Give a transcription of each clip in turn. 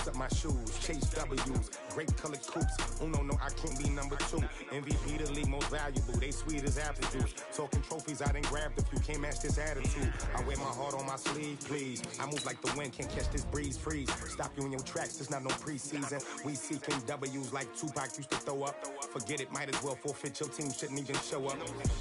up my shoes, chase W's, great colored coupes. Uno, no, I can't be number 2. MVP, the league most valuable. They sweet as apple juice. Talking trophies, I done grabbed a few. Can't match this attitude. I wear my heart on my sleeve, please. I move like the wind, can't catch this breeze. Freeze. Stop you in your tracks. It's not no preseason. We seeking W's like Tupac used to throw up. Forget it, might as well forfeit. Your team shouldn't even show up.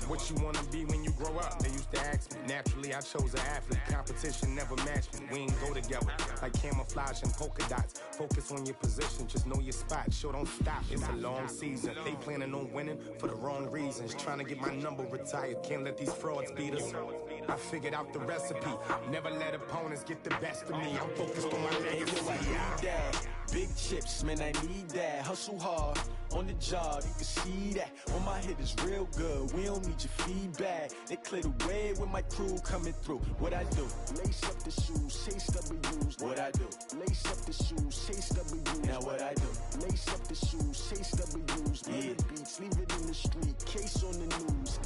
What you wanna be when you grow up? They used to ask me. Naturally, I chose an athlete. Competition never matched me. We ain't go together like camouflage and polka dots. Focus on your position, just know your spot. Sure, don't stop. It's a long season. They planning on winning for the wrong reasons. Trying to get my number retired. Can't let these frauds beat us. I figured out the recipe. Never let opponents get the best of me. I'm focused on my legacy. Big chips, man, I need that. Hustle hard on the job, you can see that. On my hit is real good. We don't need your feedback. They clear the way with my crew coming through. What I do? Lace up the shoes, chase W's. What I do? Lace up the shoes, chase W's. Now what I do? Lace up the shoes, chase W's. Yeah. Beats, leave it in the street. Case on the news.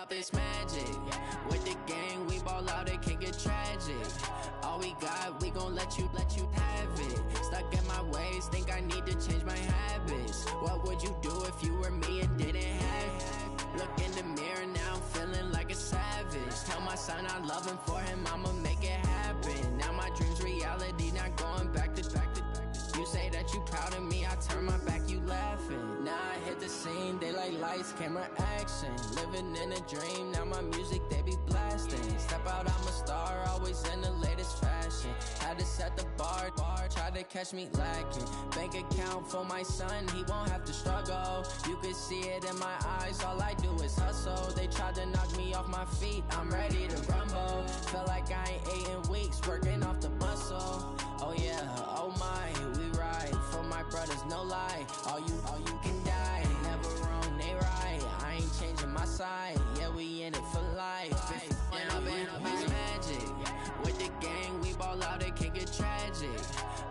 Up this magic. With the gang, we ball out, it can get tragic. All we got, we gon' let you have it. Stuck in my ways, think I need to change my habits. What would you do if you were me and didn't have it? Look in the mirror, now I'm feeling like a savage. Tell my son I love him, for him I'ma make it happen. Now my dream's reality, not going back to. You say that you proud of me, I turn my back, you laughing. Now I hit the scene, they like lights, camera, action. Living in a dream, now my music, they be blasting. Step out, I'm a star, always in the latest fashion. Had to set the bar, try to catch me lacking. Bank account for my son, he won't have to struggle. You can see it in my eyes, all I do is hustle. They tried to knock me off my feet, I'm ready to rumble. Felt like I ain't ate in weeks, working off the muscle. Oh yeah, oh my, we ride for my brothers, no lie. All you can die, never wrong, they right. I ain't changing my side, yeah, we in it for life. When up it's magic. With the gang, we ball out, it can get tragic.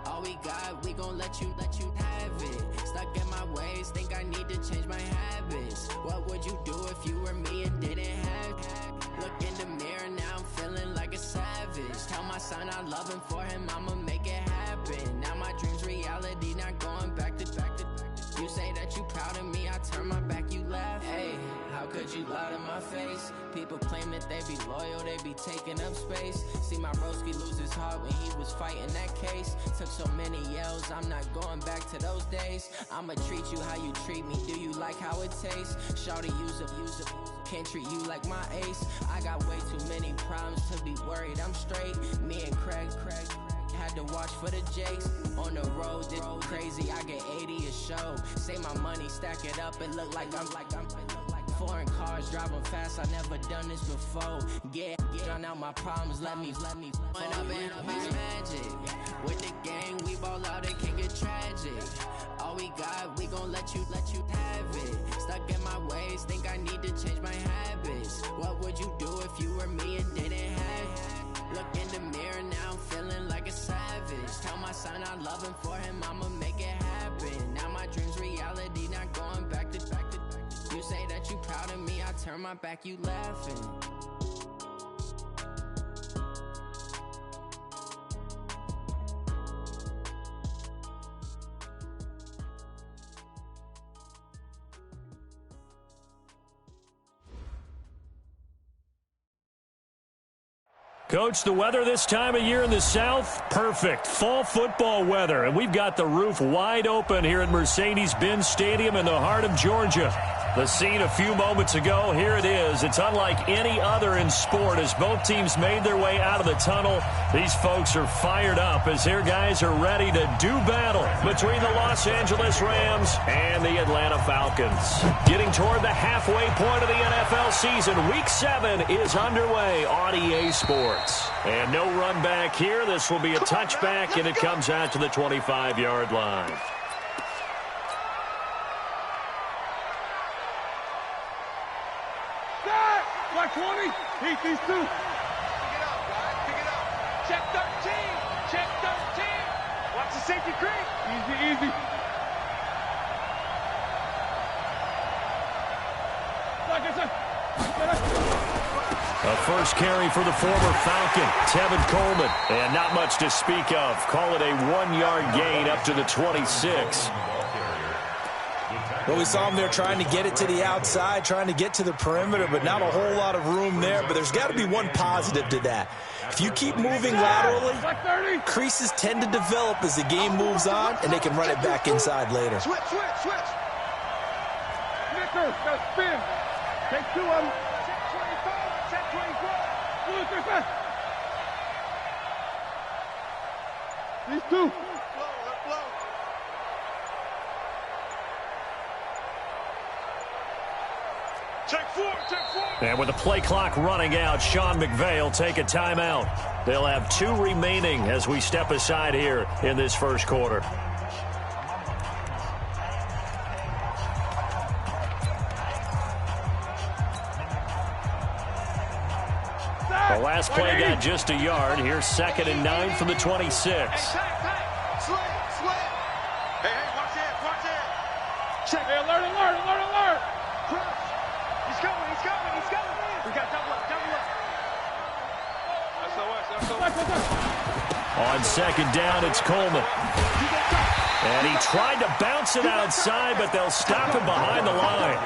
All we got, we gon' let you have it. Stuck in my ways, think I need to change my habits. What would you do if you were me and didn't have it? Look in the mirror, now I'm feeling like a savage. Tell my son I love him, for him I'ma make it happen. Now my dream's reality, not going back to. You say that you proud of me, I turn my back, you laugh. Hey, how could you lie to my face? People claim that they be loyal, they be taking up space. See my broski lose his heart when he was fighting that case. Took so many yells, I'm not going back to those days. I'ma treat you how you treat me, do you like how it tastes? Shawty, use up, can't treat you like my ace. I got way too many problems to be worried, I'm straight. Me and Craig had to watch for the Jakes. On the road, it's crazy, I get 80 a show. Say my money, stack it up, it look like I'm foreign cars, driving fast, I never done this before. Get drown out my problems, let me When up it's magic. With the gang, we ball out, it can get tragic. All we got, we gon' let you have it. Stuck in my ways, think I need to change my habits. What would you do if you were me and didn't have it? Look in the mirror, now I'm feeling like a savage. Tell my son I love him, for him I'ma make it happen. Now my dream's reality, not going back to. You say that you proud of me, I turn my back, you laughing. Coach, the weather this time of year in the South, perfect. Fall football weather, and we've got the roof wide open here at Mercedes-Benz Stadium in the heart of Georgia. The scene a few moments ago, here it is. It's unlike any other in sport as both teams made their way out of the tunnel. These folks are fired up as their guys are ready to do battle between the Los Angeles Rams and the Atlanta Falcons. Getting toward the halfway point of the NFL season, Week 7 is underway on EA Sports. And no run back here. This will be a touchback, and it comes out to the 25-yard line. Black 20. Heat these two. Pick it up, guys. Pick it up. Check 13. Check 13. Watch the safety creep. Easy, easy. A first carry for the former Falcon, Tevin Coleman. And not much to speak of. Call it a 1-yard gain up to the 26. Well, we saw him there trying to get it to the outside, trying to get to the perimeter, but not a whole lot of room there. But there's got to be one positive to that. If you keep moving laterally, creases tend to develop as the game moves on, and they can run it back inside later. Switch. Snickers, now spin. Take 2 of them. Check 25. Check 24. These 2. And with the play clock running out, Sean McVay will take a timeout. They'll have 2 remaining as we step aside here in this first quarter. The last play got just a yard. Here's 2nd and 9 from the 26. Slant. Hey, watch it. Check. Hey, alert. Cross. He's coming. We got double up. On 2nd down, it's Coleman. And he tried to bounce it outside, but they'll stop him behind the line.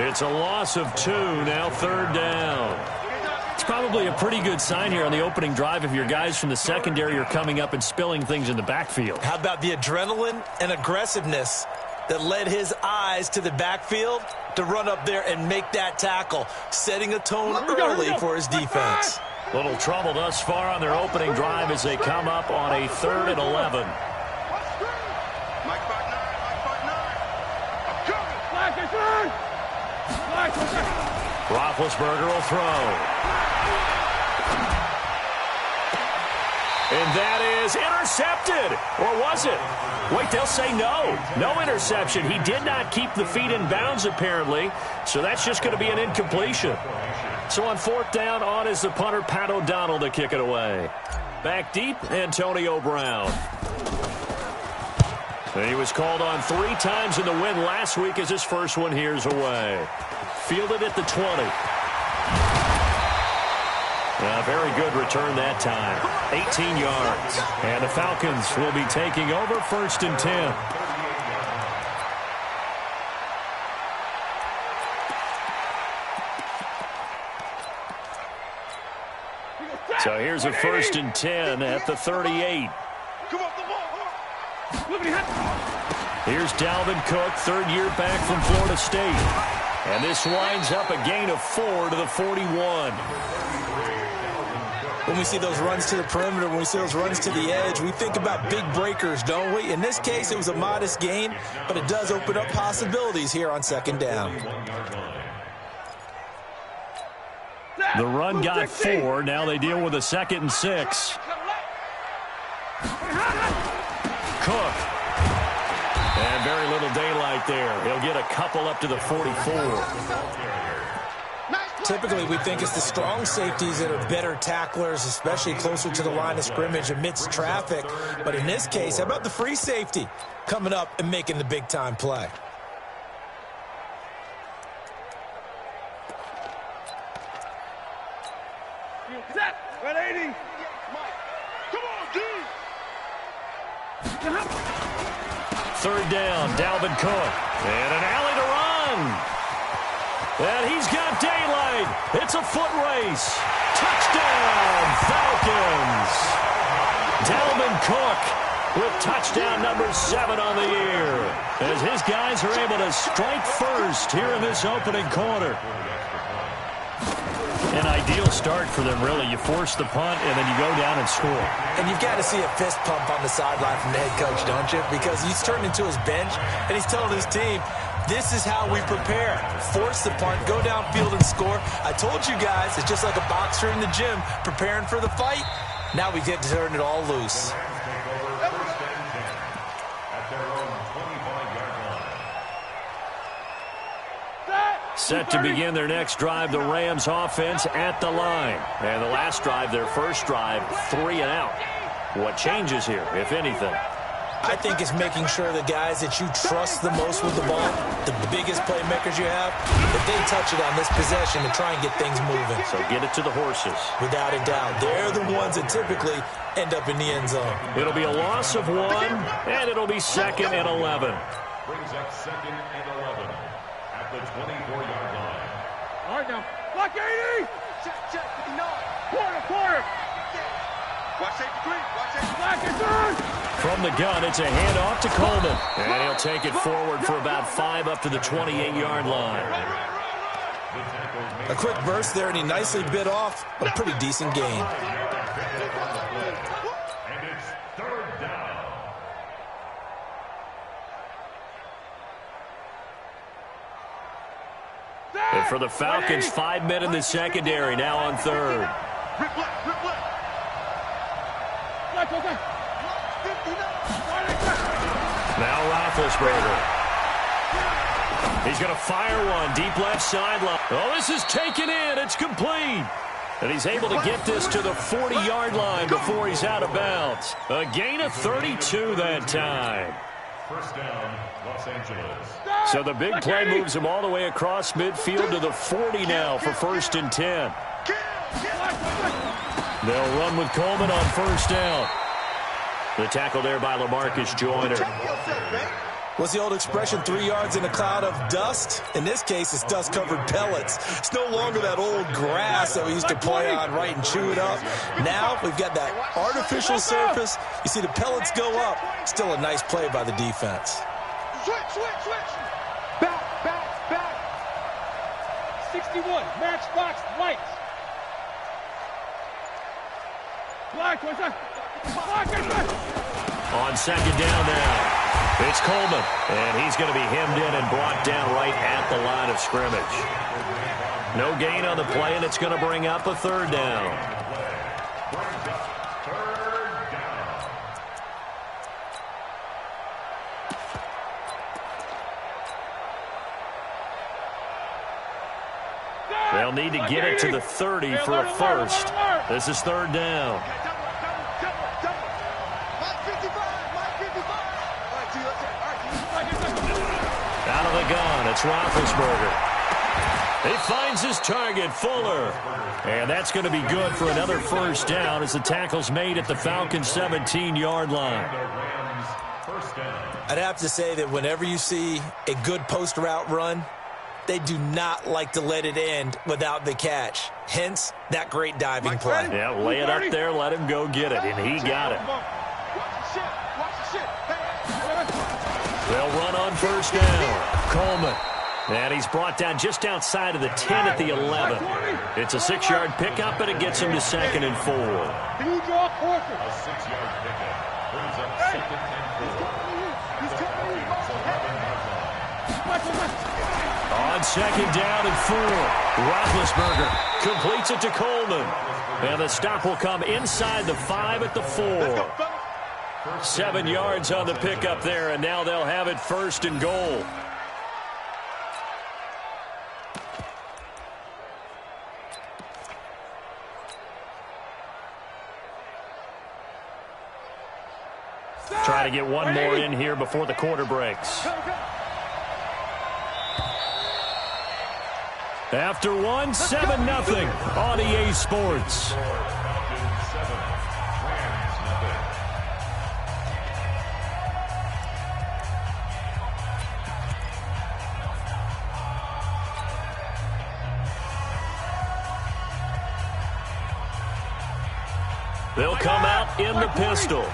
It's a loss of 2, now 3rd down. It's probably a pretty good sign here on the opening drive if your guys from the secondary are coming up and spilling things in the backfield. How about the adrenaline and aggressiveness that led his eyes to the backfield to run up there and make that tackle, setting a tone early for his defense. Little trouble thus far on their opening drive as they come up on a 3rd and 11. Roethlisberger will throw. And that is intercepted. Or was it? Wait, they'll say no. No interception. He did not keep the feet in bounds, apparently. So that's just going to be an incompletion. So on 4th down, on is the punter, Pat O'Donnell, to kick it away. Back deep, Antonio Brown. And he was called on 3 times in the win last week as his first one here's away. Fielded at the 20. A very good return that time. 18 yards. And the Falcons will be taking over 1st and 10. So here's a 1st and 10 at the 38. Here's Dalvin Cook, 3rd year back from Florida State. And this winds up a gain of 4 to the 41. When we see those runs to the perimeter, when we see those runs to the edge, we think about big breakers, don't we? In this case, it was a modest gain, but it does open up possibilities here on 2nd down. The run got 4. Now they deal with a 2nd and 6. Cook. And very little daylight there. He'll get a couple up to the 44. Typically, we think it's the strong safeties that are better tacklers, especially closer to the line of scrimmage amidst traffic. But in this case, how about the free safety coming up and making the big-time play? Set. 180. Come on, dude. 3rd down, Dalvin Cook. And an alley to run. And he's got daylight. It's a foot race. Touchdown, Falcons. Dalvin Cook with touchdown number 7 on the year, as his guys are able to strike first here in this opening quarter. An ideal start for them, really. You force the punt, and then you go down and score. And you've got to see a fist pump on the sideline from the head coach, don't you? Because he's turned into his bench, and he's telling his team, this is how we prepare. Force the punt, go downfield and score. I told you guys, it's just like a boxer in the gym preparing for the fight. Now we get to turn it all loose. Set to begin their next drive, the Rams offense at the line. And the last drive, their first drive, 3 and out. What changes here, if anything? I think it's making sure the guys that you trust the most with the ball, the biggest playmakers you have, that they touch it on this possession to try and get things moving. So get it to the horses. Without a doubt. They're the ones that typically end up in the end zone. It'll be a loss of 1, and it'll be 2nd and 11. Brings up 2nd and 11 at the 24-yard line. All right, now. Block 80! Check, 59. Quarter. Watch safety green. Watch safety black and turn. From the gun, it's a handoff to Coleman. And he'll take it forward for about 5 up to the 28-yard line. A quick burst there, and he nicely bit off a pretty decent gain. And it's 3rd down. And for the Falcons, 5 men in the secondary, now on 3rd. Now Roethlisberger. He's going to fire one deep left sideline. Oh, this is taken in. It's complete. And he's able to get this to the 40-yard line before he's out of bounds. A gain of 32 that time. First down, Los Angeles. So the big play moves him all the way across midfield to the 40 now for 1st and 10. They'll run with Coleman on 1st down. The tackle there by LaMarcus Joyner. What's the old expression, 3 yards in a cloud of dust? In this case, it's dust-covered pellets. It's no longer that old grass that we used to play on, right, and chew it up. Now we've got that artificial surface. You see the pellets go up. Still a nice play by the defense. Switch. Back. 61, matchbox lights. Black, what's that? On 2nd down now, it's Coleman, and he's going to be hemmed in and brought down right at the line of scrimmage. No gain on the play, and it's going to bring up a 3rd down. They'll need to get it to the 30 for a first. This is 3rd down. Out of the gun, it's Roethlisberger. He finds his target, Fuller. And that's going to be good for another 1st down as the tackle's made at the Falcons' 17-yard line. I'd have to say that whenever you see a good post route run, they do not like to let it end without the catch. Hence, that great diving play. Yeah, lay it up there, let him go get it, and he got it. They'll run on 1st down. Coleman. And he's brought down just outside of the 10 at the 11. It's a 6-yard pickup, and it gets him to 2nd and 4. Can you draw Porter? A 6-yard pickup brings up 2nd and 4. On 2nd down and 4, Roethlisberger completes it to Coleman. And the stop will come inside the 5 at the 4. 7 yards on the pickup there, and now they'll have it 1st and goal. Try to get one more in here before the quarter breaks. After one, 7-0 on EA Sports. They'll come out in the pistol.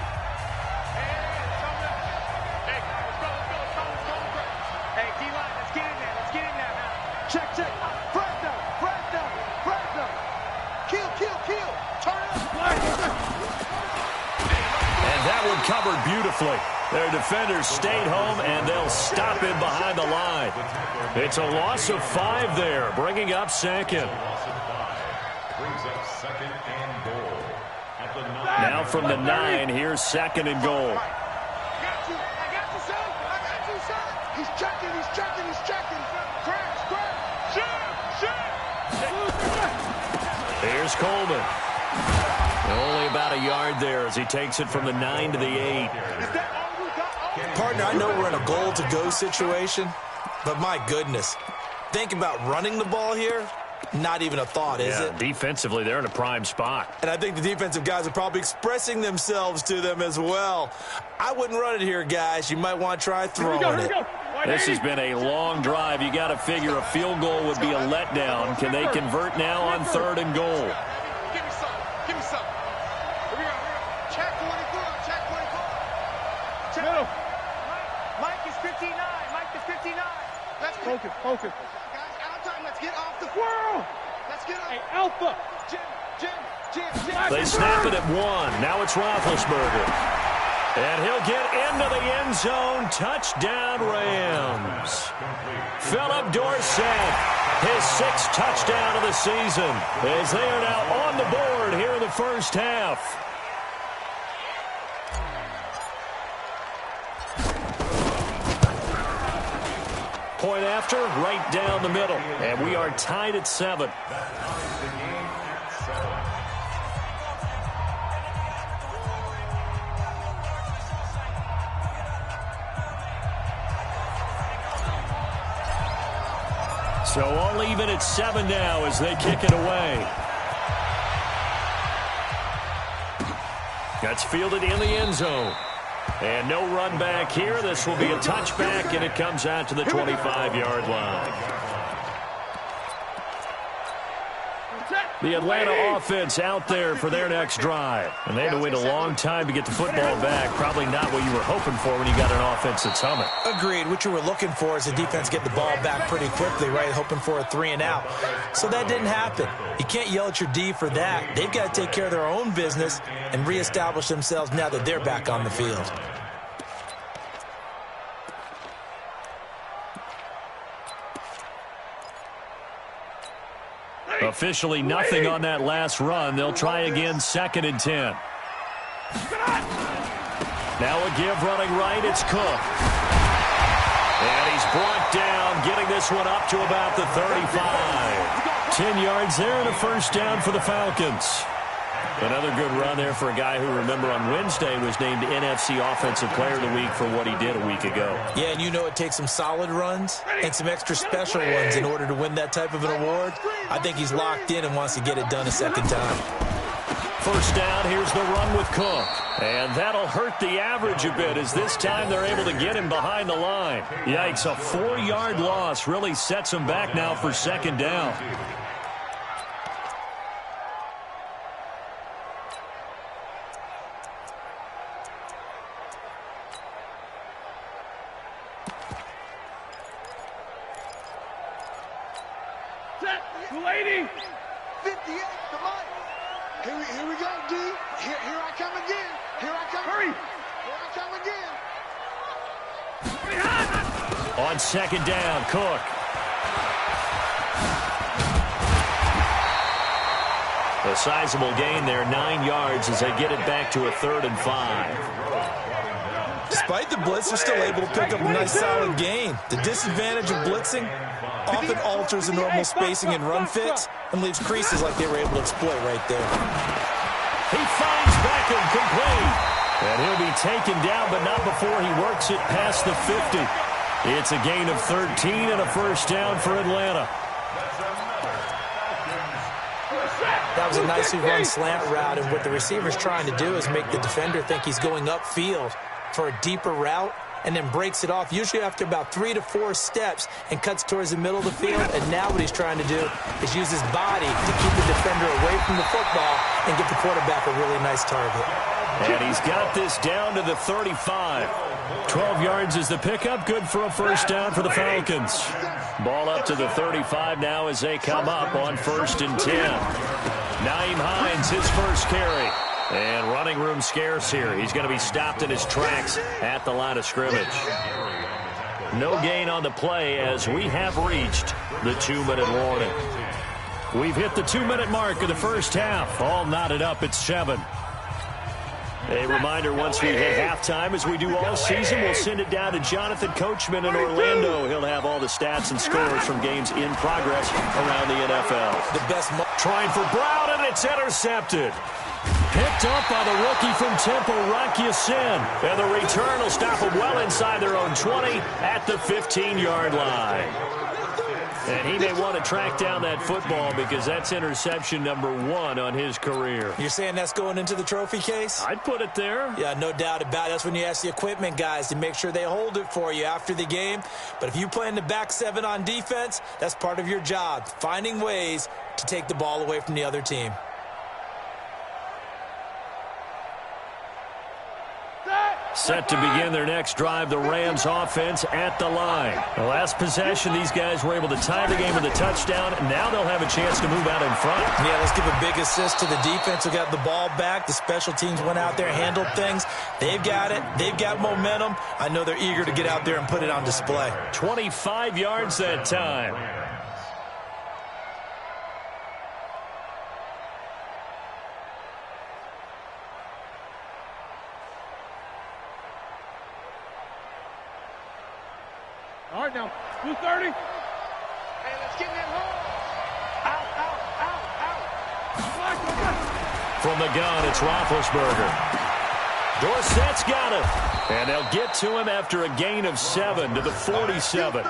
Covered beautifully. Their defenders stayed home, and they'll stop him behind the line. It's a loss of 5 there, bringing up 2nd. Now from the 9, here's 2nd and goal. He's checking. Crash. Here's Coleman. Only about a yard there as he takes it from the 9 to the 8. Partner, I know we're in a goal-to-go situation, but my goodness. Think about running the ball here. Not even a thought, is it? Defensively, they're in a prime spot. And I think the defensive guys are probably expressing themselves to them as well. I wouldn't run it here, guys. You might want to try throwing it. This has been a long drive. You got to figure a field goal would be a letdown. Can they convert now on 3rd and goal? Give me some. Give me some. Here we go. Check 44. Check 44. Check. Middle. Mike is 59. Mike is 59. Let's focus. Focus. Guys, out time. Let's get off the world. Let's get off. Hey, Alpha. Jim. They snap it at 1. Now it's Roethlisberger. And he'll get into the end zone. Touchdown, Rams. Philip Dorsett, his 6th touchdown of the season, as they are now on the board here in the first half. Point after, right down the middle. And we are tied at 7. So all even at 7 now as they kick it away. That's fielded in the end zone. And no run back here. This will be a touchback, and it comes out to the 25-yard line. The Atlanta offense out there for their next drive. And they had to wait a long time to get the football back. Probably not what you were hoping for when you got an offense that's humming. Agreed. What you were looking for is the defense get the ball back pretty quickly, right? Hoping for a 3-and-out. So that didn't happen. You can't yell at your D for that. They've got to take care of their own business and reestablish themselves now that they're back on the field. Officially nothing on that last run. They'll try again, 2nd and 10. Now a give running right. It's Cook. And he's brought down, getting this one up to about the 35. 10 yards there and a first down for the Falcons. Another good run there for a guy who, remember, on Wednesday was named NFC Offensive Player of the Week for what he did a week ago. Yeah, and you know it takes some solid runs and some extra special ones in order to win that type of an award. I think he's locked in and wants to get it done a second time. First down, here's the run with Cook. And that'll hurt the average a bit as this time they're able to get him behind the line. Yikes, a 4-yard loss really sets him back now for 2nd down. Lady, 58, the mic. Here we go, D. Here I come again. Here I come. Hurry. Here I come again. On 2nd down, Cook. A sizable gain there, 9 yards as they get it back to a 3rd and 5. Despite the blitz, they're still able to pick up a nice solid gain. The disadvantage of blitzing often alters the normal spacing and run fits and leaves creases like they were able to exploit right there. He finds Beckham complete. And he'll be taken down, but not before he works it past the 50. It's a gain of 13 and a first down for Atlanta. That was a nicely run slant route, and what the receiver's trying to do is make the defender think he's going upfield for a deeper route, and then breaks it off, usually after about 3 to 4 steps, and cuts towards the middle of the field. And now what he's trying to do is use his body to keep the defender away from the football and get the quarterback a really nice target. And he's got this down to the 35. 12 yards is the pickup. Good for a first down for the Falcons. Ball up to the 35 now as they come up on 1st and 10. Nyheim Hines, his first carry. And running room scarce here. He's going to be stopped in his tracks at the line of scrimmage. No gain on the play as we have reached the 2-minute warning. We've hit the 2-minute mark of the first half. All knotted up at 7. A reminder, once we hit halftime, as we do all season, we'll send it down to Jonathan Coachman in Orlando. He'll have all the stats and scores from games in progress around the NFL. The best trying for Brown, and it's intercepted. Picked up by the rookie from Temple, Rocky Sin. And the return will stop them well inside their own 20 at the 15-yard line. And he may want to track down that football because that's interception number 1 on his career. You're saying that's going into the trophy case? I'd put it there. Yeah, no doubt about it. That's when you ask the equipment guys to make sure they hold it for you after the game. But if you play in the back 7 on defense, that's part of your job, finding ways to take the ball away from the other team. Set to begin their next drive, the Rams offense at the line. The last possession, these guys were able to tie the game with a touchdown, and now they'll have a chance to move out in front. Yeah, let's give a big assist to the defense who got the ball back. The special teams went out there, handled things. They've got it. They've got momentum. I know they're eager to get out there and put it on display. 25 yards that time. All right, now, 230. Hey, let's get in that hole. Out, out, out, out. From the gun, it's Roethlisberger. Dorsett's got him. And they'll get to him after a gain of 7 to the 47.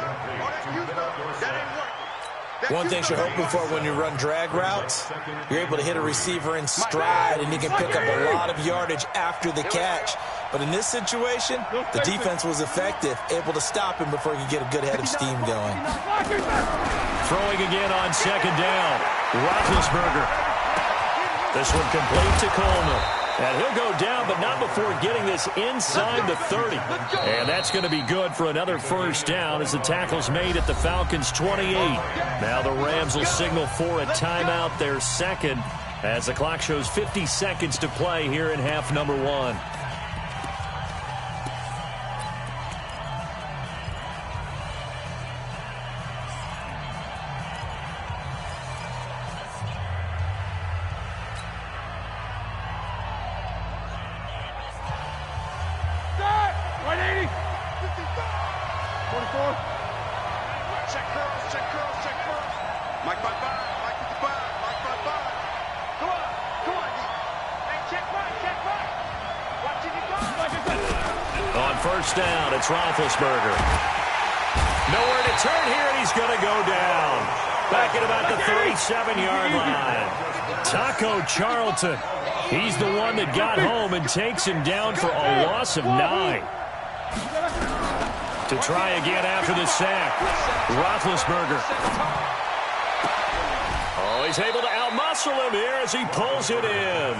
One thing you're hoping for when you run drag routes, you're able to hit a receiver in stride, and he can pick up a lot of yardage after the catch. But in this situation, the defense was effective, able to stop him before he could get a good head of steam going. Throwing again on second down. Roethlisberger. This one complete to Coleman. And he'll go down, but not before getting this inside the 30. And that's going to be good for another first down as the tackle's made at the Falcons' 28. Now the Rams will signal for a timeout, their second, as the clock shows 50 seconds to play here in half number 1. Down, it's Roethlisberger. Nowhere to turn here, and he's going to go down. Back at about the 37-yard line. Taco Charlton. He's the one that got home and takes him down for a loss of 9. To try again after the sack. Roethlisberger. Oh, he's able to outmuscle him here as he pulls it in.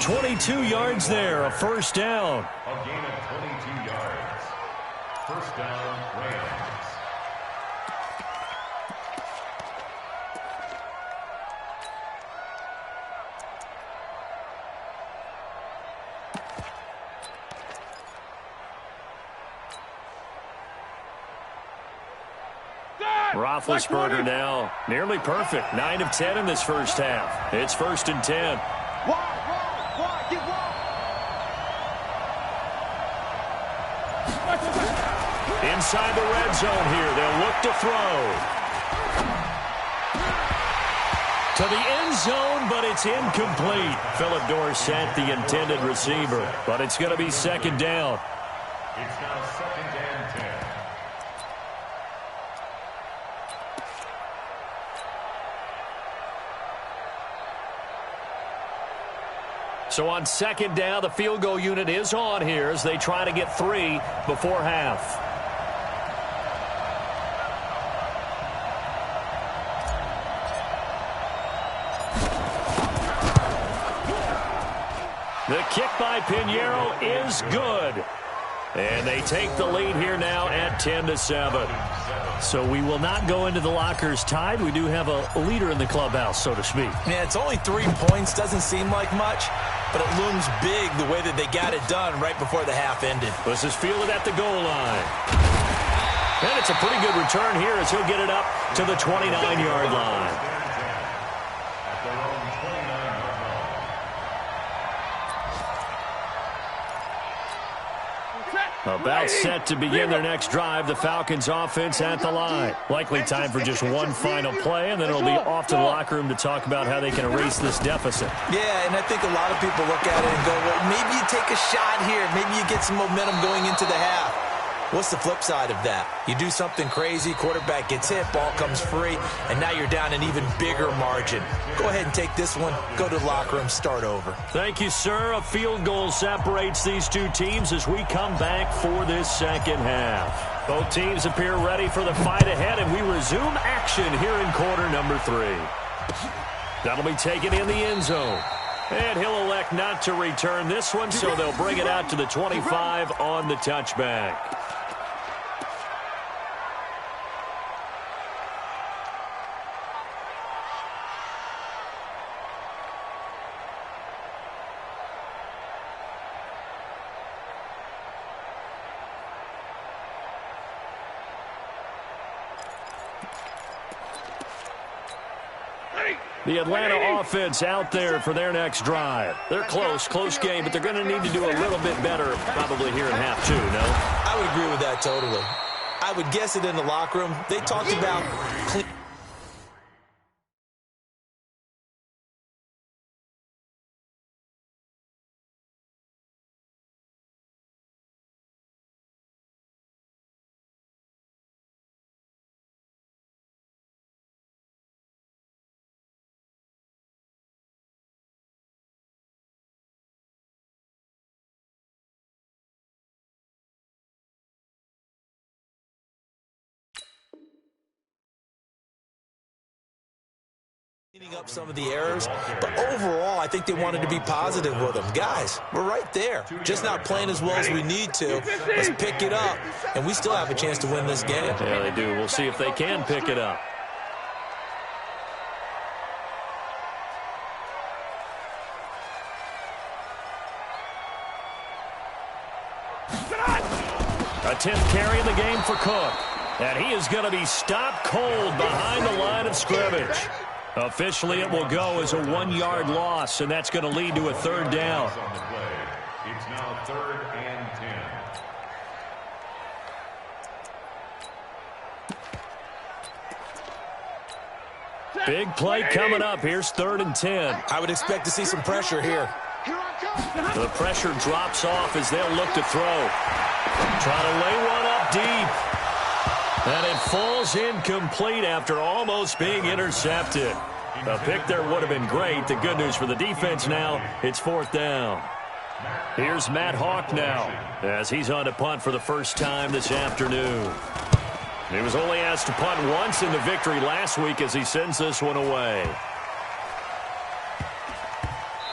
22 yards there, a first down. A gain of 22 yards. First down, Rams. Roethlisberger now nearly perfect. 9 of 10 in this first half. It's 1st and 10. Inside the red zone here. They'll look to throw. To the end zone, but it's incomplete. Philip Dorsett, the intended receiver. But it's going to be second down. It's now 2nd and 10. So on second down, the field goal unit is on here as they try to get 3 before half. The kick by Pinheiro is good. And they take the lead here now at 10-7. So we will not go into the lockers tied. We do have a leader in the clubhouse, so to speak. Yeah, it's only 3 points. Doesn't seem like much, but it looms big the way that they got it done right before the half ended. This is fielded at the goal line. And it's a pretty good return here as he'll get it up to the 29-yard line. About set to begin their next drive, the Falcons offense at the line. Likely time for just one final play, and then it'll be off to the locker room to talk about how they can erase this deficit. Yeah, and I think a lot of people look at it and go, well, maybe you take a shot here. Maybe you get some momentum going into the half. What's the flip side of that? You do something crazy, quarterback gets hit, ball comes free, and now you're down an even bigger margin. Go ahead and take this one, go to the locker room, start over. Thank you, sir. A field goal separates these two teams as we come back for this second half. Both teams appear ready for the fight ahead, and we resume action here in quarter number 3. That'll be taken in the end zone. And he'll elect not to return this one, so they'll bring it out to the 25 on the touchback. The Atlanta offense out there for their next drive. They're close game, but they're going to need to do a little bit better probably here in half 2, no? I would agree with that totally. I would guess it in the locker room. They talked about clean. Cleaning up some of the errors, but overall, I think they wanted to be positive with them. Guys, we're right there. Just not playing as well as we need to. Let's pick it up, and we still have a chance to win this game. Yeah, they do. We'll see if they can pick it up. A 10th carry in the game for Cook. And he is going to be stopped cold behind the line of scrimmage. Officially, it will go as a 1-yard loss, and that's going to lead to a third down. It's now 3rd and 10. Big play coming up. Here's 3rd and 10. I would expect to see some pressure here. The pressure drops off as they'll look to throw. Trying to lay one up deep. And it falls incomplete after almost being intercepted. A pick there would have been great. The good news for the defense now, it's 4th down. Here's Matt Hawk now as he's on to punt for the first time this afternoon. He was only asked to punt once in the victory last week as he sends this one away.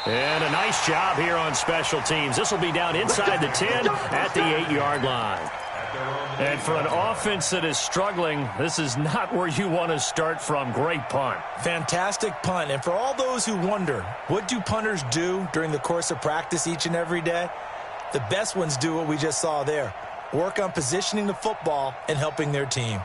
And a nice job here on special teams. This will be down inside the 10 at the 8-yard line. And for an offense that is struggling, this is not where you want to start from. Great punt. Fantastic punt. And for all those who wonder, what do punters do during the course of practice each and every day? The best ones do what we just saw there. Work on positioning the football and helping their team.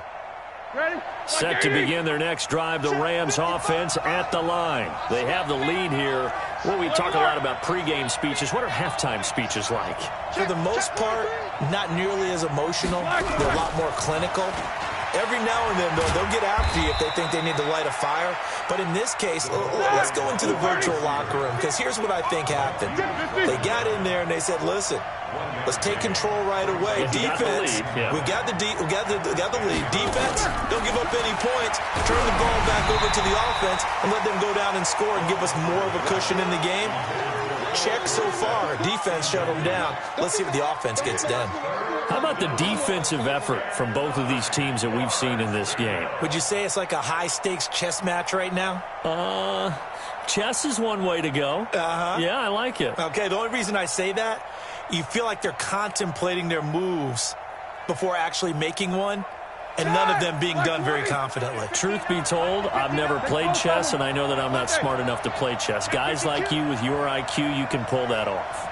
Set to begin their next drive, the Rams offense at the line. They have the lead here. Well, we talk a lot about pregame speeches. What are halftime speeches like? For the most part, not nearly as emotional. They're a lot more clinical. Every now and then, though, they'll get after you if they think they need to light a fire. But in this case, let's go into the virtual locker room, because here's what I think happened. They got in there and they said, listen, let's take control right away. Defense, we got the lead. Defense, don't give up any points. Turn the ball back over to the offense and let them go down and score and give us more of a cushion in the game. Check so far. Defense shut them down. Let's see what the offense gets done. How about the defensive effort from both of these teams that we've seen in this game? Would you say it's like a high-stakes chess match right now? Chess is one way to go. Yeah, I like it. Okay, the only reason I say that, you feel like they're contemplating their moves before actually making one, and none of them being done very confidently. Truth be told, I've never played chess, and I know that I'm not smart enough to play chess. Guys like you with your IQ, you can pull that off.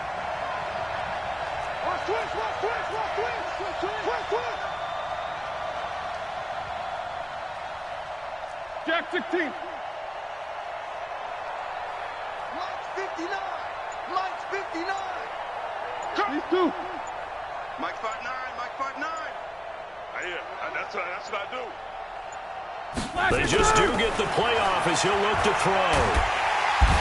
Jack 16. Mike's 59. Mike's 59. These two. Mike 5'9", Mike 5'9". Yeah, that's what I do. They just do get the playoff as he'll look to throw.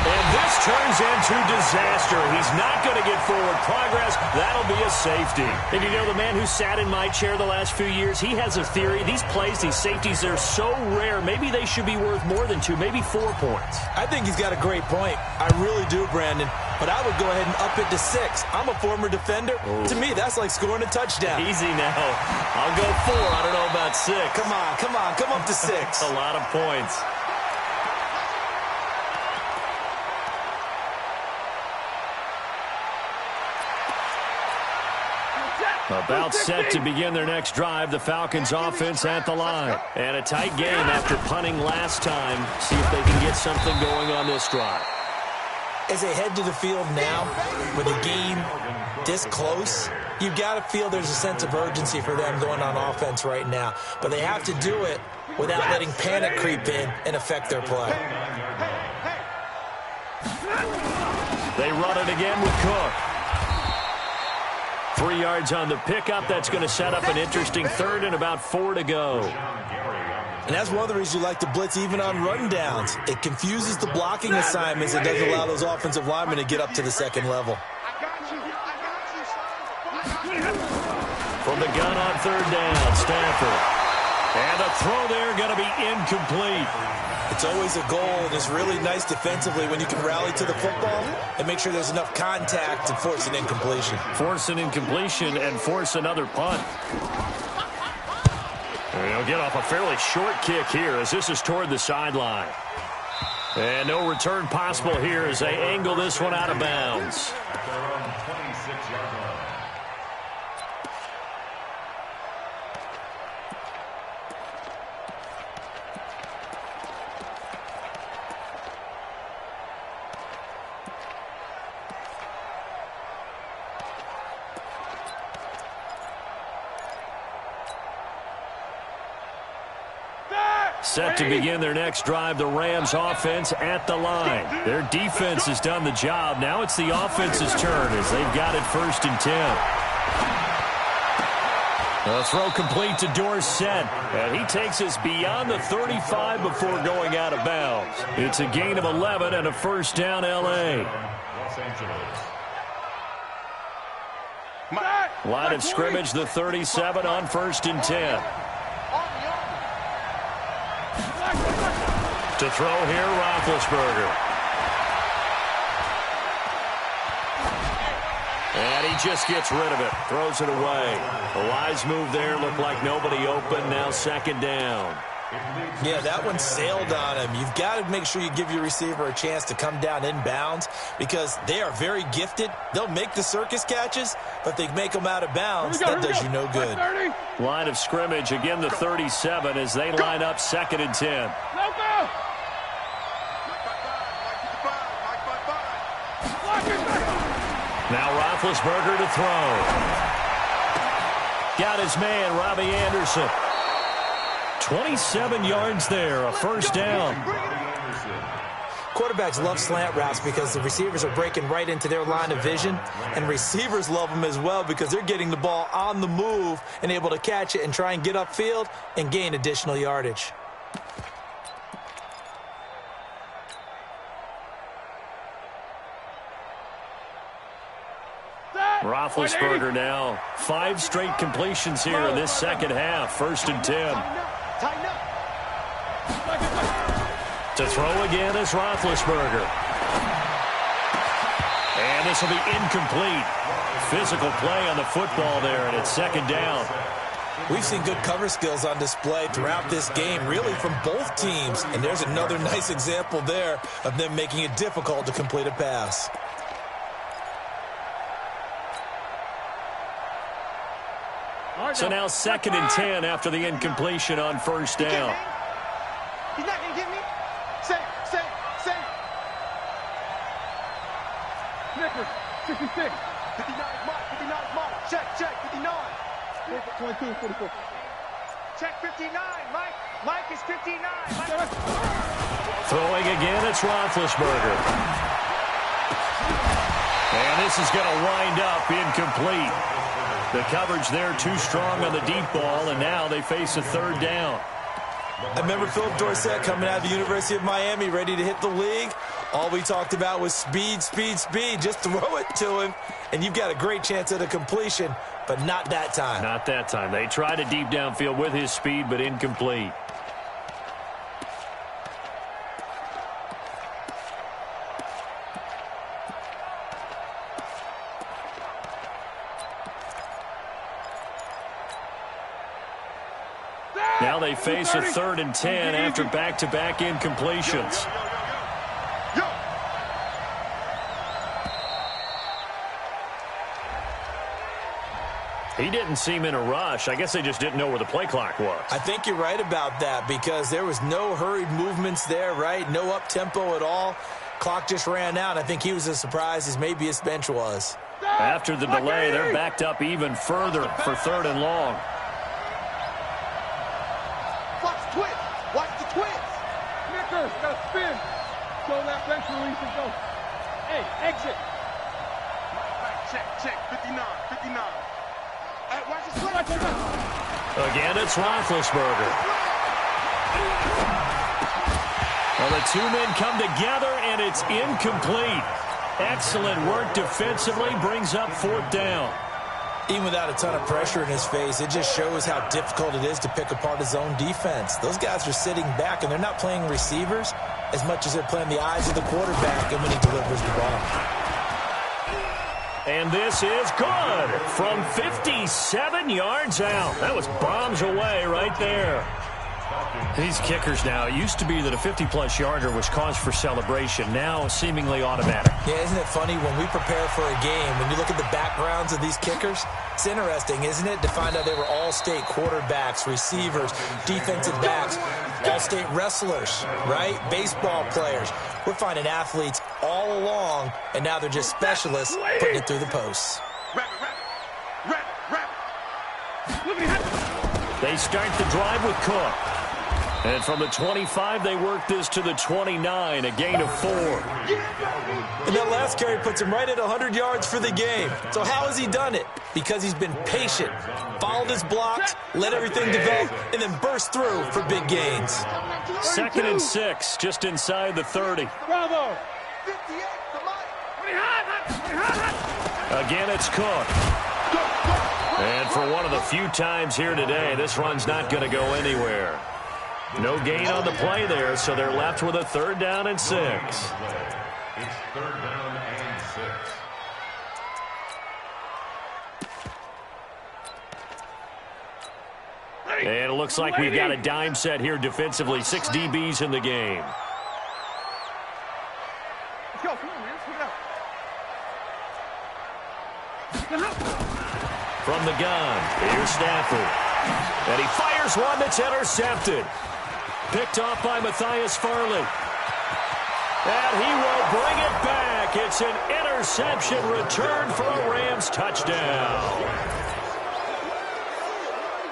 And this turns into disaster. He's not going to get forward progress. That'll be a safety. And you know, the man who sat in my chair the last few years, he has a theory. These plays, these safeties, they're so rare. Maybe they should be worth more than 2, maybe 4 points. I think he's got a great point. I really do, Brandon. But I would go ahead and up it to 6. I'm a former defender. Ooh. To me, that's like scoring a touchdown. Easy now. I'll go 4. I don't know about 6. Come on. Come up to 6. A lot of points. About set to begin their next drive, the Falcons offense at the line. And a tight game after punting last time. See if they can get something going on this drive. As they head to the field now, with the game this close, you've got to feel there's a sense of urgency for them going on offense right now. But they have to do it without letting panic creep in and affect their play. They run it again with Cook. 3 yards on the pickup. That's going to set up an interesting third and about 4 to go. And that's one of the reasons you like to blitz even on rundowns. It confuses the blocking assignments. It doesn't allow those offensive linemen to get up to the second level. From the gun on third down, Stafford. And the throw there going to be incomplete. It's always a goal, and it's really nice defensively when you can rally to the football and make sure there's enough contact to force an incompletion. Force an incompletion and force another punt. And he'll get off a fairly short kick here as this is toward the sideline. And no return possible here as they angle this one out of bounds. Set to begin their next drive, the Rams offense at the line. Their defense has done the job. Now it's the offense's turn as they've got it 1st and 10. A throw complete to Dorsett. And he takes us beyond the 35 before going out of bounds. It's a gain of 11 and a first down L.A. Line of scrimmage, the 37 on 1st and 10. To throw here, Roethlisberger. And he just gets rid of it. Throws it away. A wise move there. Looked like nobody open. Now 2nd down. Yeah, that one sailed on him. You've got to make sure you give your receiver a chance to come down inbounds because they are very gifted. They'll make the circus catches, but they make them out of bounds. That does you no good. Line of scrimmage, again the 37 as they line up 2nd and 10. Now Roethlisberger to throw. Got his man, Robbie Anderson. 27 yards there, a first down. Quarterbacks love slant routes because the receivers are breaking right into their line of vision, and receivers love them as well because they're getting the ball on the move and able to catch it and try and get upfield and gain additional yardage. Roethlisberger now 5 straight completions here in this second half. 1st and 10. To throw again is Roethlisberger. And this will be incomplete. Physical play on the football there, and it's 2nd down. We've seen good cover skills on display throughout this game, really from both teams. And there's another nice example there of them making it difficult to complete a pass. So now 2nd and 10 after the incompletion on 1st down. He's not going to get me. Say. Nicholas, 66. 59 mark. Check, 59. 22, 44. Check 59, Mike. Mike is 59. Throwing again, it's Roethlisberger. And this is going to wind up incomplete. The coverage there too strong on the deep ball, and now they face a third down. I remember Philip Dorsett coming out of the University of Miami ready to hit the league. All we talked about was speed, speed, speed. Just throw it to him, and you've got a great chance at a completion, but not that time. Not that time. They tried a deep downfield with his speed, but incomplete. Now they face a 3rd and 10 after back-to-back incompletions. He didn't seem in a rush. I guess they just didn't know where the play clock was. I think you're right about that because there was no hurried movements there, right? No up-tempo at all. Clock just ran out. I think he was as surprised as maybe his bench was. After the delay, they're backed up even further for 3rd and long. Watch the twitch. Watch the twitch. Snickers, got to spin. Show that bench release and go. Hey, exit. Check. 59. Hey, watch the switch. Again, it's Roethlisberger. Well, the two men come together, and it's incomplete. Excellent work defensively, brings up 4th down. Even without a ton of pressure in his face, it just shows how difficult it is to pick apart his own defense. Those guys are sitting back, and they're not playing receivers as much as they're playing the eyes of the quarterback and when he delivers the ball. And this is good from 57 yards out. That was bombs away right there. These kickers now, it used to be that a 50-plus yarder was cause for celebration. Now seemingly automatic. Yeah, isn't it funny when we prepare for a game, when you look at the backgrounds of these kickers, it's interesting, isn't it, to find out they were all-state quarterbacks, receivers, defensive backs, all-state wrestlers, right? Baseball players. We're finding athletes all along, and now they're just specialists putting it through the posts. They start the drive with Cook. And from the 25, they work this to the 29, a gain of 4. And that last carry puts him right at 100 yards for the game. So how has he done it? Because he's been patient, followed his blocks, let everything develop, and then burst through for big gains. 2nd and 6, just inside the 30. Bravo. Again, it's Cook. And for one of the few times here today, this run's not going to go anywhere. No gain on the play there, so they're left with a 3rd down and 6. It's 3rd down and 6. And it looks like we've got a dime set here defensively. 6 DBs in the game. Let's go. Come on, man. Put it up. From the gun, here's Stafford. And he fires one that's intercepted. Picked off by Matthias Farley. And he will bring it back. It's an interception return for a Rams touchdown.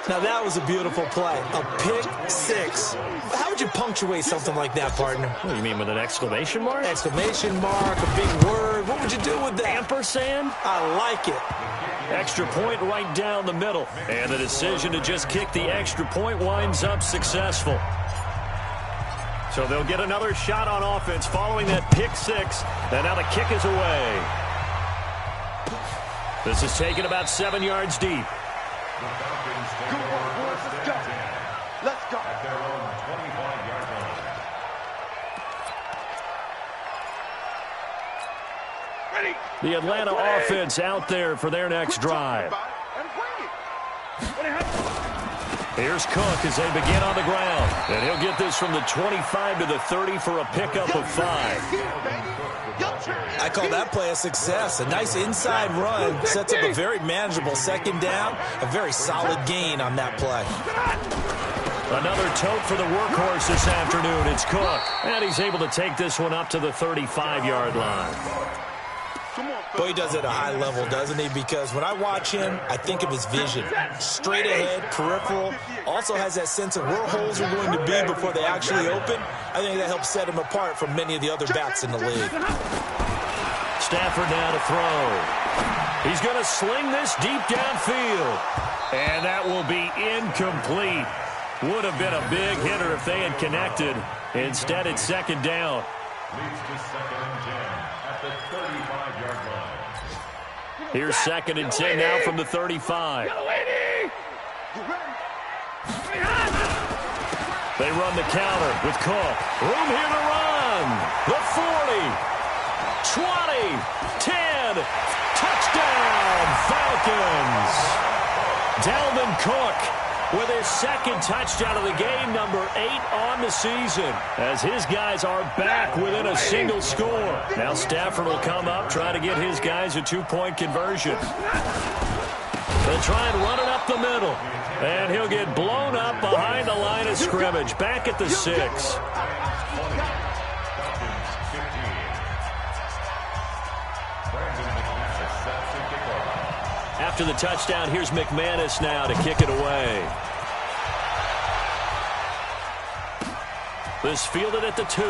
Now that was a beautiful play. A pick 6. How would you punctuate something like that, partner? What do you mean, with an exclamation mark? Exclamation mark, a big word. What would you do with that? Ampersand? I like it. Extra point right down the middle. And the decision to just kick the extra point winds up successful. So they'll get another shot on offense following that pick 6. And now the kick is away. This is taken about 7 yards deep. Let's go. At their own 25-yard line. Ready. The Atlanta offense out there for their next drive. Here's Cook as they begin on the ground. And he'll get this from the 25 to the 30 for a pickup of 5. I call that play a success. A nice inside run sets up a very manageable 2nd down. A very solid gain on that play. Another tote for the workhorse this afternoon. It's Cook. And he's able to take this one up to the 35-yard line. Boy, he does it at a high level, doesn't he? Because when I watch him, I think of his vision. Straight ahead, peripheral. Also has that sense of where holes are going to be before they actually open. I think that helps set him apart from many of the other backs in the league. Stafford now to throw. He's going to sling this deep downfield. And that will be incomplete. Would have been a big hitter if they had connected. Instead, it's second down. Leads to 2nd and 10 at the 35-yard line. Here's 2nd and 10 now from the 35. They run the counter with Cook. Room here to run. The 40, 20, 10. Touchdown, Falcons. Dalvin Cook with his second touchdown of the game, number 8 on the season, as his guys are back within a single score. Now Stafford will come up, try to get his guys a 2-point conversion. They'll try and run it up the middle. And he'll get blown up behind the line of scrimmage, back at the 6. After the touchdown, here's McManus now to kick it away. This fielded at the 2.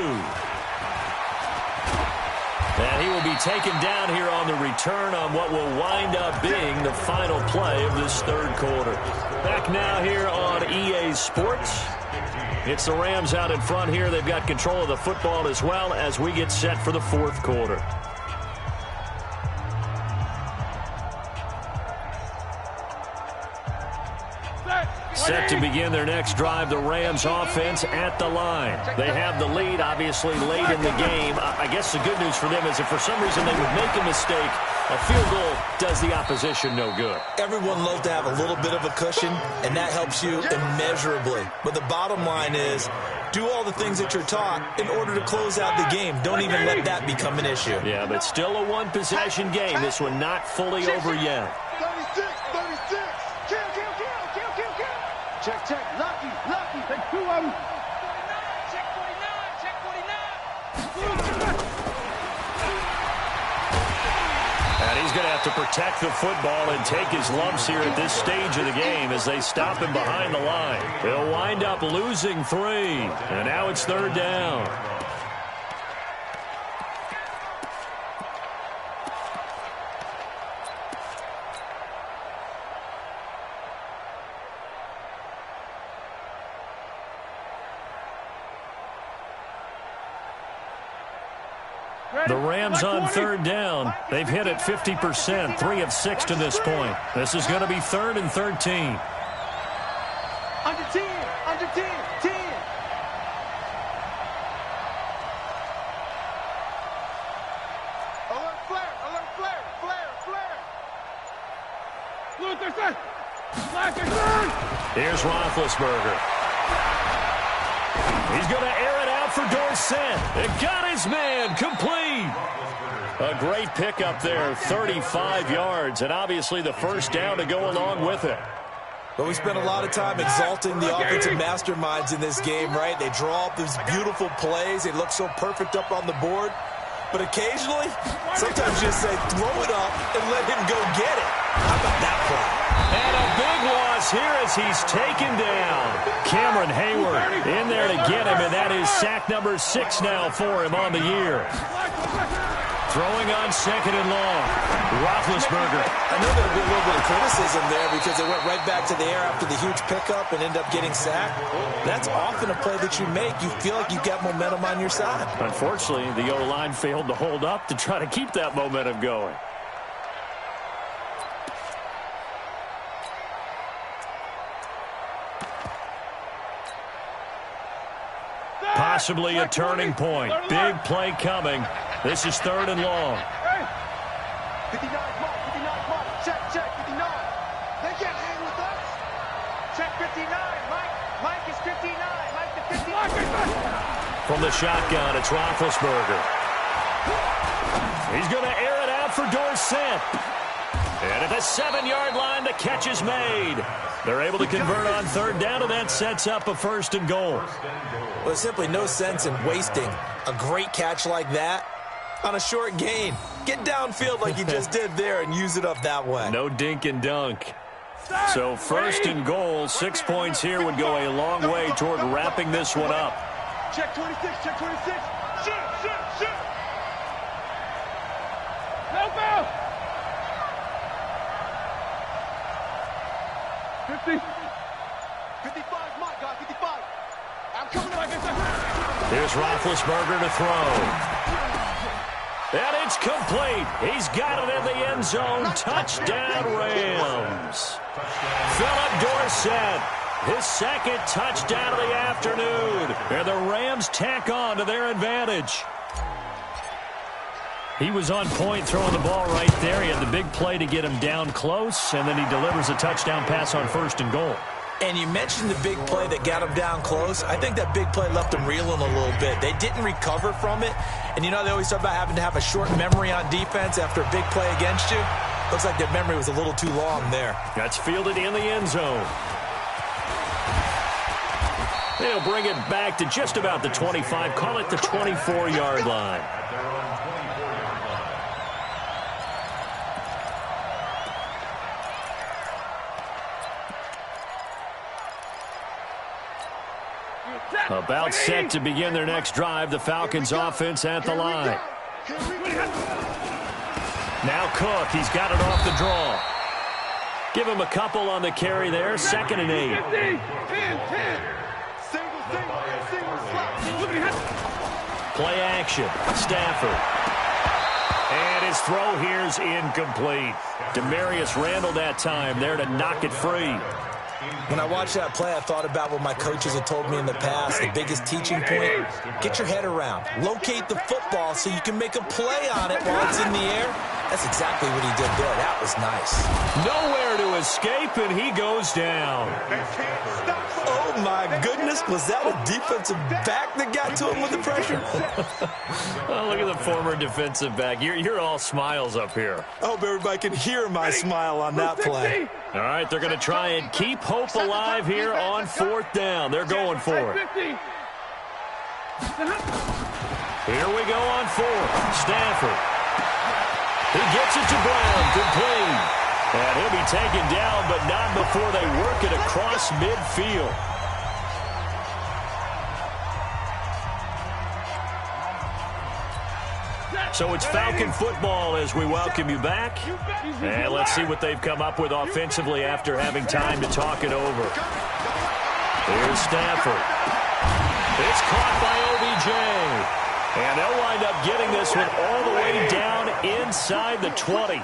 And he will be taken down here on the return on what will wind up being the final play of this third quarter. Back now here on EA Sports. It's the Rams out in front here. They've got control of the football as well as we get set for the fourth quarter. Set to begin their next drive, the Rams offense at the line. They have the lead, obviously, late in the game. I guess the good news for them is if for some reason they would make a mistake, a field goal does the opposition no good. Everyone loves to have a little bit of a cushion, and that helps you immeasurably. But the bottom line is, do all the things that you're taught in order to close out the game. Don't even let that become an issue. Yeah, but still a one-possession game. This one not fully over yet. 36, 36. Kill. Check. Lucky. Take 2 of them. 49, check 49. And he's going to have to protect the football and take his lumps here at this stage of the game as they stop him behind the line. They'll wind up losing 3. And now it's third down. The Rams on third down. They've hit it 50%, 3 of 6 to this point. This is going to be 3rd and 13. Under 10. Alert flare. Here's Roethlisberger. He's going to air it out for Dorsett. It got his man complete. A great pickup there, 35 yards, and obviously the first down to go along with it. But we spent a lot of time exalting the offensive masterminds in this game, right? They draw up these beautiful plays. They look so perfect up on the board. But occasionally, sometimes you just say, throw it up and let him go get it. How about that play? And a big loss here as he's taken down. Cameron Hayward in there to get him, and that is sack number 6 now for him on the year. Throwing on 2nd and long. Roethlisberger. I know there'll be a little bit of criticism there because they went right back to the air after the huge pickup and end up getting sacked. That's often a play that you make. You feel like you've got momentum on your side. Unfortunately, the O-line failed to hold up to try to keep that momentum going. Possibly a turning point. Big play coming. This is 3rd and long. 59, mark. Check, 59. They can't hang with us. Check 59. Mike is 59. Mike the 59. From the shotgun, it's Roethlisberger. He's going to air it out for Dorsett. And at the 7-yard line, the catch is made. They're able to convert on 3rd down, and that sets up a 1st and goal. Well, there's simply no sense in wasting a great catch like that on a short gain. Get downfield like you just did there and use it up that way. No dink and dunk. So 1st and goal, 6 points here would go a long way toward wrapping this one up. Check 26. Shoot. 50. 55, Mike, guy, 55. I'm coming up. Here's Roethlisberger to throw. And it's complete. He's got it in the end zone. Touchdown, Rams. Philip Dorsett, his second touchdown of the afternoon. And the Rams tack on to their advantage. He was on point throwing the ball right there. He had the big play to get him down close, and then he delivers a touchdown pass on 1st and goal. And you mentioned the big play that got him down close. I think that big play left him reeling a little bit. They didn't recover from it. And, you know, they always talk about having to have a short memory on defense after a big play against you. Looks like their memory was a little too long there. That's fielded in the end zone. They'll bring it back to just about the 25. Call it the 24-yard line. About set to begin their next drive. The Falcons offense at the line. Now Cook. He's got it off the draw. Give him a couple on the carry there. 2nd and 8. Play action. Stafford. And his throw here's incomplete. Demarius Randall that time there to knock it free. When I watched that play, I thought about what my coaches had told me in the past. The biggest teaching point, get your head around. Locate the football so you can make a play on it while it's in the air. That's exactly what he did there. That was nice. Nowhere to escape, and he goes down. Oh, my goodness. Was that a defensive back that got to him with the pressure? Oh, look at the former defensive back. You're all smiles up here. I hope everybody can hear my smile on that play. All right, they're going to try and keep hope alive here on 4th down. They're going for it. Here we go on 4th. Stafford. He gets it to Brown. Complete. And he'll be taken down, but not before they work it across midfield. So it's Falcon football as we welcome you back. And let's see what they've come up with offensively after having time to talk it over. Here's Stafford. It's caught by OBJ. And they'll wind up getting this one all the way down inside the 20.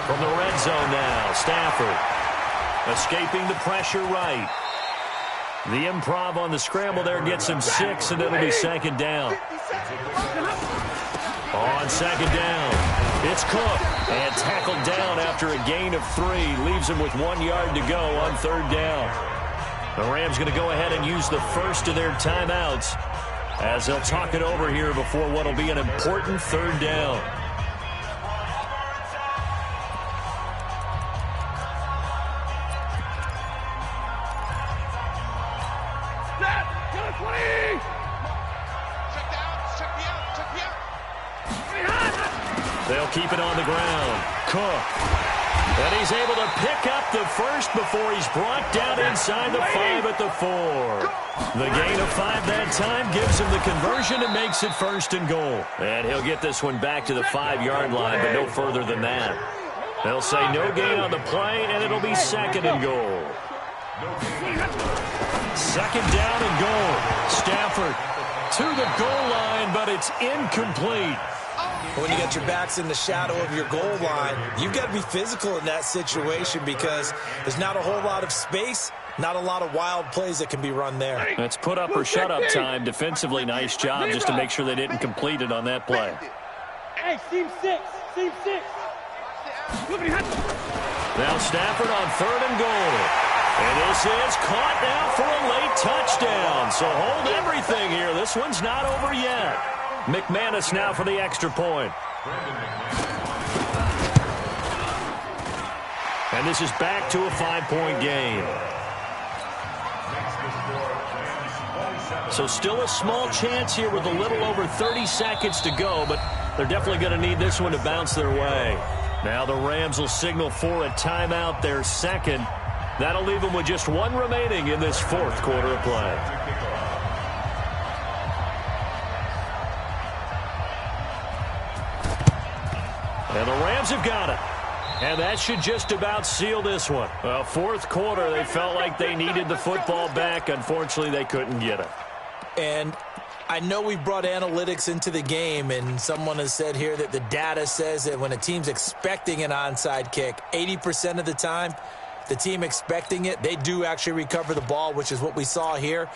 From the red zone now, Stafford escaping the pressure right. The improv on the scramble there gets him 6, and it'll be 2nd down. On 2nd down, it's Cook. And tackled down after a gain of 3. Leaves him with 1 yard to go on 3rd down. The Rams going to go ahead and use the first of their timeouts as they'll talk it over here before what will be an important 3rd down. They'll keep it on the ground. Cook. And he's able to pick up the first before he's brought down inside the 5 at the 4. The gain of 5 that time gives him the conversion and makes it 1st and goal. And he'll get this one back to the 5-yard line, but no further than that. They'll say no gain on the play, and it'll be 2nd and goal. 2nd down and goal. Stafford to the goal line, but it's incomplete. When you got your backs in the shadow of your goal line, you've got to be physical in that situation because there's not a whole lot of space, not a lot of wild plays that can be run there. It's put up or shut up time. Defensively, nice job just to make sure they didn't complete it on that play. Hey, team 6. Team 6. Now Stafford on 3rd and goal. And this is caught now for a late touchdown. So hold everything here. This one's not over yet. McManus now for the extra point. And this is back to a 5-point game. So still a small chance here with a little over 30 seconds to go, but they're definitely going to need this one to bounce their way. Now the Rams will signal for a timeout, their 2nd. That'll leave them with just 1 remaining in this 4th quarter of play. And the Rams have got it. And that should just about seal this one. Fourth quarter, they felt like they needed the football back. Unfortunately, they couldn't get it. And I know we've brought analytics into the game, and someone has said here that the data says that when a team's expecting an onside kick, 80% of the time, the team expecting it, they do actually recover the ball, which is what we saw here.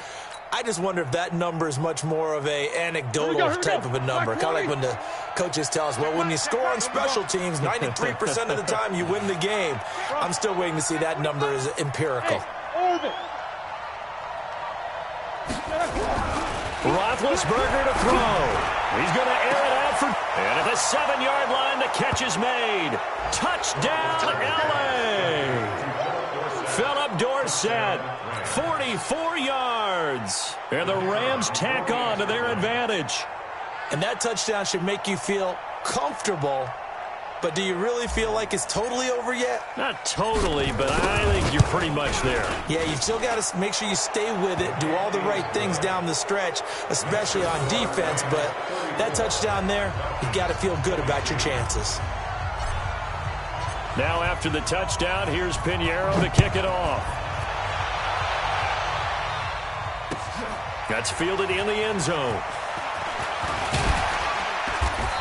I just wonder if that number is much more of a anecdotal type of a number. Kind of like when the coaches tell us, well, when you score on special teams, 93% of the time you win the game. I'm still waiting to see that number is empirical. Roethlisberger to throw. He's going to air it out for... And at the 7-yard line, the catch is made. Touchdown, L.A. Philip Dorsett, 44 yards. And the Rams tack on to their advantage. And that touchdown should make you feel comfortable. But do you really feel like it's totally over yet? Not totally, but I think you're pretty much there. Yeah, you've still got to make sure you stay with it, do all the right things down the stretch, especially on defense. But that touchdown there, you've got to feel good about your chances. Now after the touchdown, here's Pinheiro to kick it off. That's fielded in the end zone.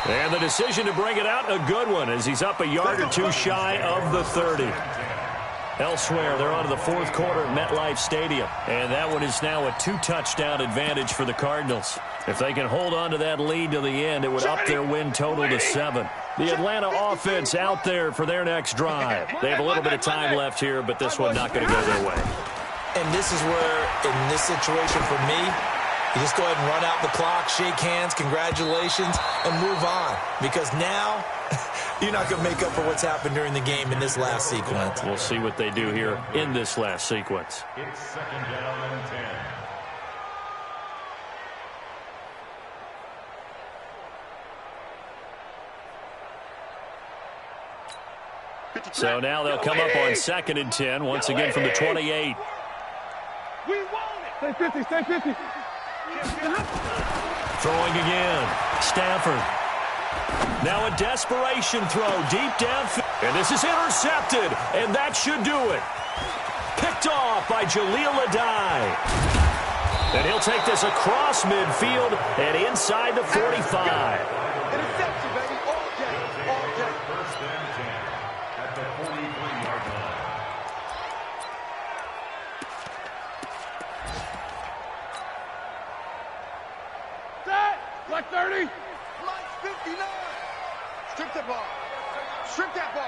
And the decision to bring it out, a good one, as he's up a yard or two shy of the 30. Elsewhere, they're on to the fourth quarter at MetLife Stadium. And that one is now a 2-touchdown advantage for the Cardinals. If they can hold on to that lead to the end, it would up their win total to 7. The Atlanta offense out there for their next drive. They have a little bit of time left here, but this one not going to go their way. And this is where, in this situation for me, you just go ahead and run out the clock, shake hands, congratulations, and move on. Because now, you're not going to make up for what's happened during the game in this last sequence. We'll see what they do here in this last sequence. It's 2nd down and 10. So now they'll come up on 2nd and 10, once again from the 28. We want it. Stay 50, stay 50. Throwing again. Stafford. Now a desperation throw deep downfield. And this is intercepted. And that should do it. Picked off by Jaleel Adai. And he'll take this across midfield and inside the 45. Interception, baby. All day. All day. 1st and 10 at the 43-yard line. Black 30. Mike 59. Strip that ball. Strip that ball.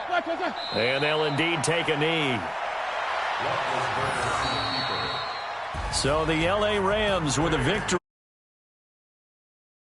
And they'll indeed take a knee. So the L.A. Rams with a victory.